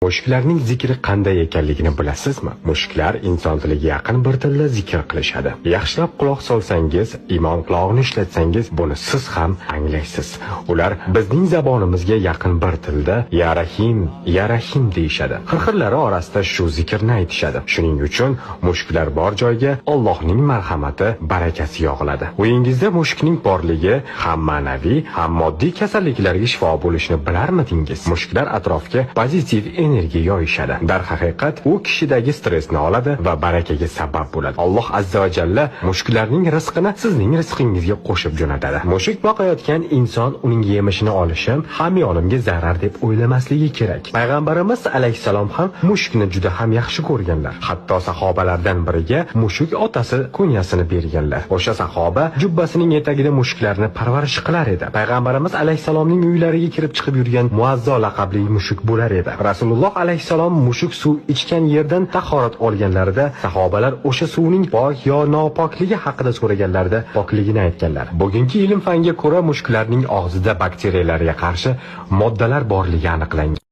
Mushuklarning zikri qanday ekanligini bilasizmi? Mushuklar inson tiliga yaqin bir tilda zikr qilishadi. Yaxshilab quloq solsangiz, imon qulog'ini ishlatsangiz, buni siz ham anglaysiz. Ular bizning zabonimizga yaqin bir tilda ya rahim deyishadi. Xirxirlari orasida shu zikrni aytishadi. Shuning uchun mushuklar bor joyga Allohning marhamati, barakasi yog'iladi. Uyingizda mushukning borligi ham ma'naviy, ham moddiy kasalliklarga shifo bo'lishini bilarmidingiz? Mushuklar atrofga pozitiv energiya yoyishadi. Darhaqiqat, u kishidagi stressni oladi va barakaga sabab bo'ladi. Alloh azza va jalla mushuklarning rizqini sizning rizqingizga qo'shib jo'natadi. Mushuk boqayotgan inson uning yemishini olishim hamyonimga zarar deb o'ylamasligi kerak. Payg'ambarimiz alayhisalom ham mushukni juda ham yaxshi ko'rganlar. Hatto sahobalardan biriga mushuk otasi kunyasini berganlar. O'sha sahoba jubbasining etagida mushuklarni parvarish qilar edi. Payg'ambarimiz alayhisalomning uylariga kirib chiqib yurgan Muazzo laqabli mushuk bo'lar edi. Rasululloh alayhisalom mushuk suv ichgan yerdan tahorat olganlarida sahobalar o'sha suvning pok yo nopokligi haqida so'raganlarida pokligini aytganlar. Bugungi ilm fanga ko'ra mushuklarning og'zida bakteriyalarga qarshi moddalar borligi aniqlangan.